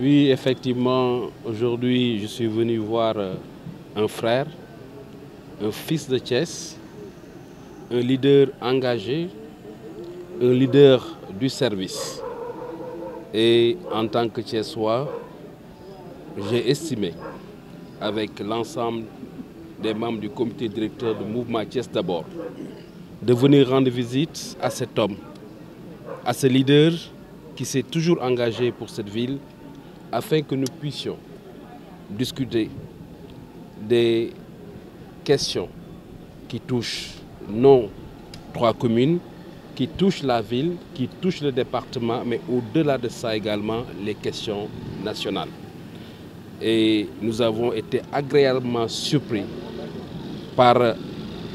Oui, effectivement, aujourd'hui, je suis venu voir un frère, un fils de Thiès, un leader engagé, un leader du service. Et en tant que Thiessois, j'ai estimé, avec l'ensemble des membres du comité directeur du mouvement Thiès d'abord, de venir rendre visite à cet homme, à ce leader qui s'est toujours engagé pour cette ville, afin que nous puissions discuter des questions qui touchent nos 3 communes, qui touchent la ville, qui touchent le département, mais au-delà de ça également, les questions nationales. Et nous avons été agréablement surpris par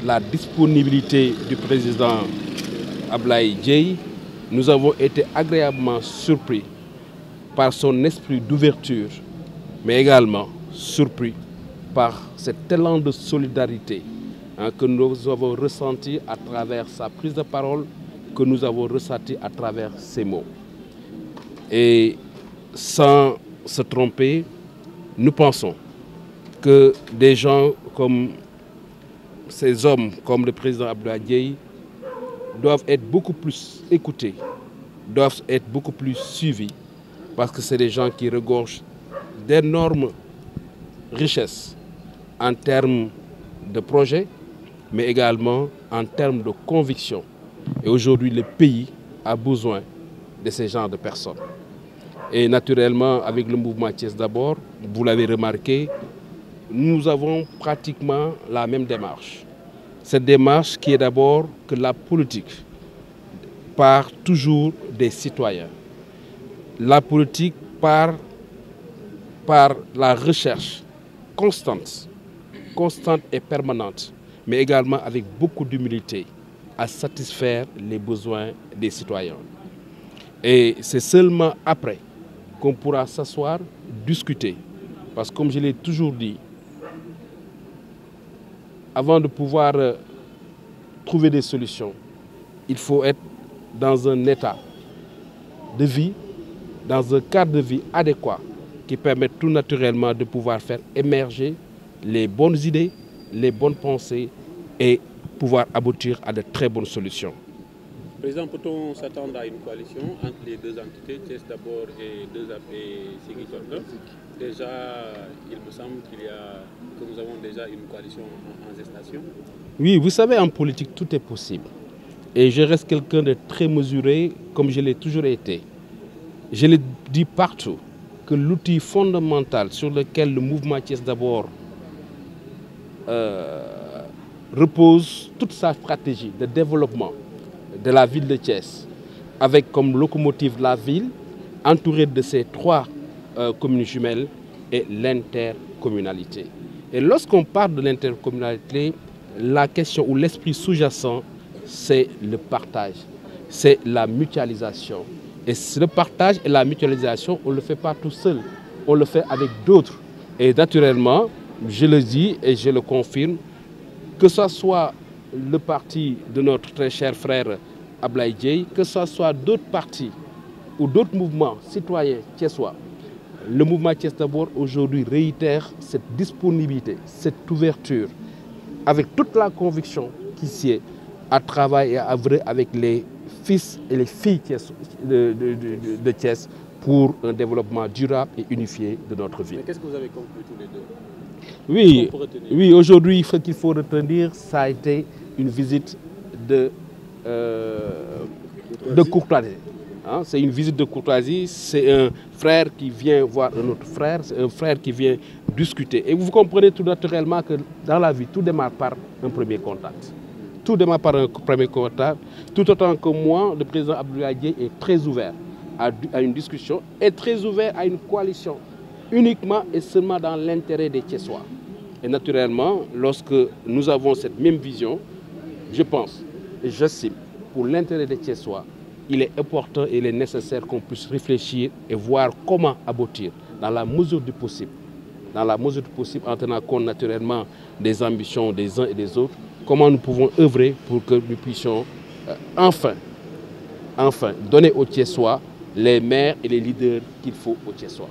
la disponibilité du président Ablaye Dièye. Nous avons été agréablement surpris par son esprit d'ouverture, mais également surpris par cet élan de solidarité que nous avons ressenti à travers sa prise de parole, que nous avons ressenti à travers ses mots. Et sans se tromper, nous pensons que des gens comme ces hommes, comme le président Abdoulaye Dièye, doivent être beaucoup plus écoutés, doivent être beaucoup plus suivis, parce que c'est des gens qui regorgent d'énormes richesses en termes de projets, mais également en termes de conviction. Et aujourd'hui, le pays a besoin de ces genres de personnes. Et naturellement, avec le mouvement Thiès d'abord, vous l'avez remarqué, nous avons pratiquement la même démarche. Cette démarche qui est d'abord que la politique part toujours des citoyens. La politique part par la recherche constante et permanente, mais également avec beaucoup d'humilité, à satisfaire les besoins des citoyens. Et c'est seulement après qu'on pourra s'asseoir, discuter. Parce que comme je l'ai toujours dit, avant de pouvoir trouver des solutions, il faut être dans un état de vie, dans un cadre de vie adéquat qui permet tout naturellement de pouvoir faire émerger les bonnes idées, les bonnes pensées et pouvoir aboutir à de très bonnes solutions. Président, peut-on s'attendre à une coalition entre les deux entités, Thiès d'abord et Ziguinchor? Déjà, il me semble que nous avons déjà une coalition en gestation. Oui, vous savez, en politique, tout est possible. Et je reste quelqu'un de très mesuré, comme je l'ai toujours été. Je le dis partout, que l'outil fondamental sur lequel le mouvement Thiès d'abord repose toute sa stratégie de développement de la ville de Thiès, avec comme locomotive la ville, entourée de ces 3 communes jumelles, et l'intercommunalité. Et lorsqu'on parle de l'intercommunalité, la question ou l'esprit sous-jacent, c'est le partage, c'est la mutualisation. Et le partage et la mutualisation, on ne le fait pas tout seul, on le fait avec d'autres. Et naturellement, je le dis et je le confirme, que ce soit le parti de notre très cher frère Ablaye Dièye, que ce soit d'autres partis ou d'autres mouvements citoyens thiessois, le mouvement Thiès d'abord aujourd'hui réitère cette disponibilité, cette ouverture, avec toute la conviction qui s'y est, à travailler et à œuvrer avec les fils et les filles de Thiès pour un développement durable et unifié de notre ville. Mais qu'est-ce que vous avez conclu tous les deux? Oui, aujourd'hui, ce qu'il faut retenir, ça a été une visite de courtoisie. Hein? C'est une visite de courtoisie, c'est un frère qui vient voir un autre frère, c'est un frère qui vient discuter. Et vous comprenez tout naturellement que dans la vie, tout démarre par un premier contact. Tout démarre par un premier contact, tout autant que moi, le président Abdoulaye Dièye est très ouvert à une discussion et très ouvert à une coalition, uniquement et seulement dans l'intérêt des Thiessois. Et naturellement, lorsque nous avons cette même vision, je pense et j'estime, pour l'intérêt des Thiessois, il est important et il est nécessaire qu'on puisse réfléchir et voir comment aboutir dans la mesure du possible. Dans la mesure du possible, en tenant compte naturellement des ambitions des uns et des autres, comment nous pouvons œuvrer pour que nous puissions enfin donner aux Thiessois les maires et les leaders qu'il faut au Thiessois.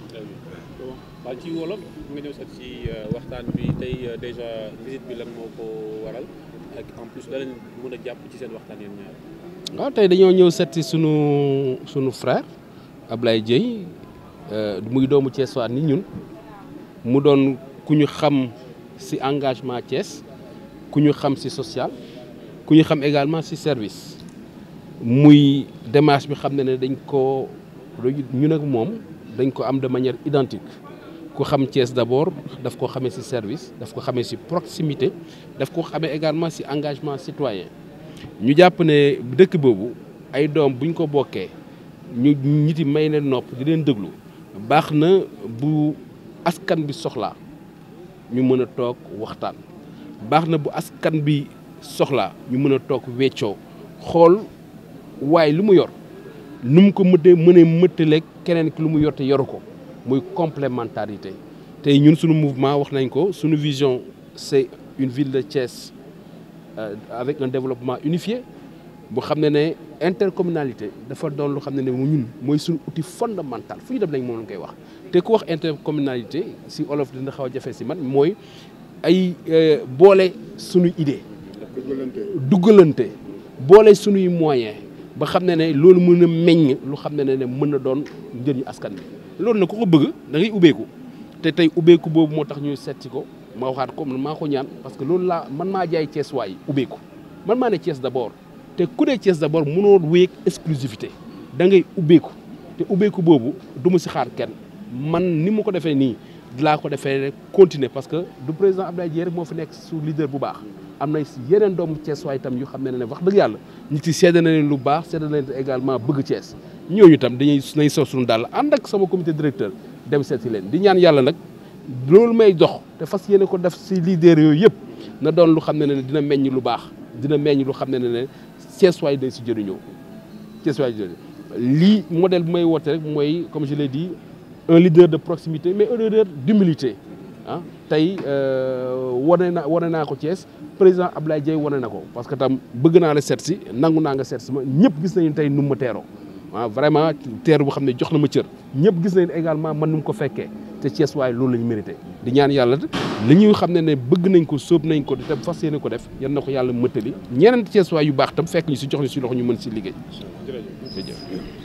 waaw ci wolof nga ñëw sax ci waxtaan bi tey déjà visite bi lan moo ko waral ak en plus da leen mën a jàpp ci seen waxtaan yéen ñaar. waaw tey dañoo ñëw seet si sunu frère Ablaye Dieye muy doomu Thiessois ni ñun mu doon ku ñu xam ci engagement Thiès ku ñu xam ci social ku ñu xam également ci service muy démarche bi xam ne dañ ko ñun ak moom dañ ko am de manière identique ku xam Thiès d'abord daf ko xamee ci service daf ko xamee ci proximité daf ko xamee également ci engagement citoyen ñu jàpp ne dëkk boobu ay doom buñ ko bokkee ñu ñiti may leen nopp di leen déglu baax na bu askan bi soxlaa ñu mën a toog waxtaan baax na bu askan bi soxlaa ñu mën a toog weccoo xool waaye lu mu yor nu mu ko mënee mëttaleeg keneen ki lu mu yor te yoru ko muy complémentarité tey ñun suñu mouvement wax nañ ko suñu vision c'est une ville de Thiès avec un développement unifié bu xam ne intercommunalité dafa doon lu xam ne ñun mooy suñu outil fondamental fu ñu dem lañ moom lañ koy wax te ku wax intercommunalité si olof dina xaw a jafe si man mooy ay boole suñuy idée duggalante boole suñuy moyen ba xam ne loolu mën a meññ lu xam ne mën na doon njëriñu askan bi loolu nag ku ko bëgg da ngay ubbeeku te tey ubbeeku boobu moo tax ñuy seeti ko ma waxaat ko maa ko ñaan parce que loolu laa man maa jaay Thiès waay ubbeeku man maa ne Thiès d'abord te ku ne Thiès d'abord mënoo wéeg exclusivité da ngay ubbeeku te ubbeeku boobu du ma si xaar kenn man ni ma ko defee nii laa ko defee rek continuer parce que du président Abdoulaye Dieye rek moo fi nekk su leader bu baax am na yeneen doomu Thiès waay itam yu xam ne wax dëgg yàlla ñi ci seede na leen lu baax seede na leen également bëgg Thiès ñooñu itam nañ sol suñu daal ànd ak sama comité directeur dem seeti leen di ñaan yàlla nag loolu may dox te fas yéene ko def si leader yooyu yëpp na doon lu xam ne dina meññ lu baax dina meññ lu xam ne Thiès waay day si jëriñoo Thiès waay lii modèle bu may woote rek mooy comme je l'ai dit un leader de proximité mais un leader d'humilité ah tey wane naa ko Thiès président Abdoulaye Dieye wane na ko parce que tam bëgg naa la seet si nangu naa nga seet si ma ñëpp gis nañu tey nu ma teeroo waaw vraiment teeru boo xam ne jox na ma cër ñëpp gis nañu également man nu mu ko fekkee te Thiès waaye loolu la ñu mérité di ñaan yàlla li ñuy xam ne bëgg nañ ko sóob nañ ko te fas yéene ko def yan na ko yàlla mëttali ñeneen Thiès waay yu baax tam fekk ñu si jox ñu si loxo ñu mën si liggéey. jërëjëf.